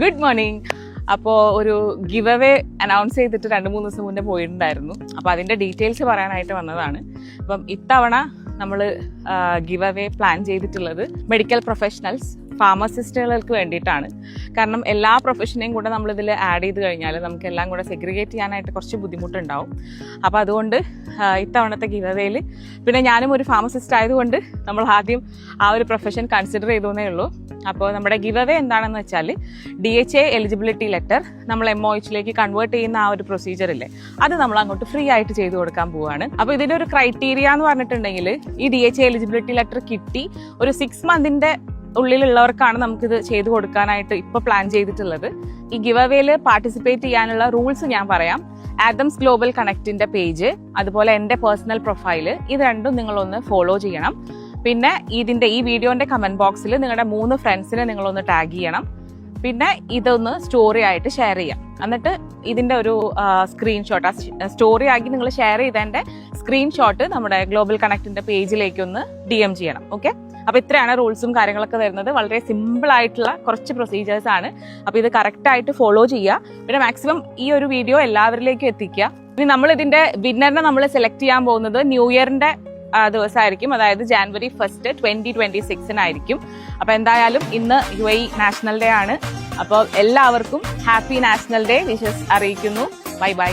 Good morning. അപ്പോൾ ഒരു give away announce ചെയ്തിട്ട് 2-3 ദിവസം മുന്നേ പോയിട്ടുണ്ടായിരുന്നു. അപ്പോൾ അതിൻ്റെ ഡീറ്റെയിൽസ് പറയാനായിട്ട് വന്നതാണ്. അപ്പം ഇത്തവണ നമ്മൾ ഗിവ് അവേ പ്ലാൻ ചെയ്തിട്ടുള്ളത് മെഡിക്കൽ പ്രൊഫഷണൽസ്, ഫാർമസിസ്റ്റുകൾക്ക് വേണ്ടിയിട്ടാണ്. കാരണം എല്ലാ പ്രൊഫഷനെയും കൂടെ നമ്മളിതിൽ ആഡ് ചെയ്ത് കഴിഞ്ഞാൽ നമുക്ക് എല്ലാം കൂടെ സെഗ്രിഗേറ്റ് ചെയ്യാനായിട്ട് കുറച്ച് ബുദ്ധിമുട്ടുണ്ടാവും. അപ്പോൾ അതുകൊണ്ട് ഇത്തവണത്തെ ഗിവ് അവേയിൽ പിന്നെ ഞാനും ഒരു ഫാർമസിസ്റ്റ് ആയതുകൊണ്ട് നമ്മൾ ആദ്യം ആ ഒരു പ്രൊഫഷൻ കൺസിഡർ ചെയ്തേ ഉള്ളൂ. അപ്പോൾ നമ്മുടെ ഗിവ് അവേ എന്താണെന്ന് വെച്ചാൽ DHA എലിജിബിലിറ്റി ലെറ്റർ നമ്മൾ MOH കൺവേർട്ട് ചെയ്യുന്ന ആ ഒരു പ്രൊസീജിയർ ഇല്ലേ, അത് നമ്മൾ അങ്ങോട്ട് ഫ്രീ ആയിട്ട് ചെയ്തു കൊടുക്കാൻ പോവുകയാണ്. അപ്പോൾ ഇതിൻ്റെ ഒരു ക്രൈറ്റീരിയ എന്ന് പറഞ്ഞിട്ടുണ്ടെങ്കിൽ ഈ DHA എലിജിബിലിറ്റി ലെറ്റർ കിട്ടി ഒരു 6 മന്തിൻ്റെ ഉള്ളിലുള്ളവർക്കാണ് നമുക്കിത് ചെയ്തു കൊടുക്കാനായിട്ട് ഇപ്പോൾ പ്ലാൻ ചെയ്തിട്ടുള്ളത്. ഈ ഗിവ് അവേയിൽ പാർട്ടിസിപ്പേറ്റ് ചെയ്യാനുള്ള റൂൾസ് ഞാൻ പറയാം. ആദംസ് ഗ്ലോബൽ കണക്റ്റിന്റെ പേജ്, അതുപോലെ എൻ്റെ പേഴ്സണൽ പ്രൊഫൈല്, ഇത് രണ്ടും നിങ്ങളൊന്ന് ഫോളോ ചെയ്യണം. പിന്നെ ഈ വീഡിയോന്റെ കമന്റ് ബോക്സിൽ നിങ്ങളുടെ 3 ഫ്രണ്ട്സിനെ നിങ്ങളൊന്ന് ടാഗ് ചെയ്യണം. പിന്നെ ഇതൊന്ന് സ്റ്റോറി ആയിട്ട് ഷെയർ ചെയ്യാം. എന്നിട്ട് ഇതിന്റെ ഒരു സ്ക്രീൻഷോട്ട്, സ്റ്റോറി ആക്കി നിങ്ങൾ ഷെയർ ചെയ്തതിന്റെ സ്ക്രീൻഷോട്ട് നമ്മുടെ ഗ്ലോബൽ കണക്റ്റിന്റെ പേജിലേക്ക് ഒന്ന് DM ചെയ്യണം. ഓക്കെ, അപ്പൊ ഇത്രയാണ് റൂൾസും കാര്യങ്ങളൊക്കെ വരുന്നത്. വളരെ സിമ്പിൾ ആയിട്ടുള്ള കുറച്ച് പ്രൊസീജിയേഴ്സ് ആണ്. അപ്പൊ ഇത് കറക്റ്റ് ആയിട്ട് ഫോളോ ചെയ്യുക. പിന്നെ മാക്സിമം ഈ ഒരു വീഡിയോ എല്ലാവരിലേക്കും എത്തിക്കുക. ഇനി നമ്മൾ ഇതിന്റെ വിന്നറിനെ നമ്മൾ സെലക്ട് ചെയ്യാൻ പോകുന്നത് ന്യൂ ഇയറിന്റെ ദിവസമായിരിക്കും, അതായത് January 1, 2026 അപ്പൊ എന്തായാലും ഇന്ന് UAE നാഷണൽ ഡേ ആണ്. അപ്പോൾ എല്ലാവർക്കും ഹാപ്പി നാഷണൽ ഡേ വിഷസ് അറിയിക്കുന്നു. Bye bye.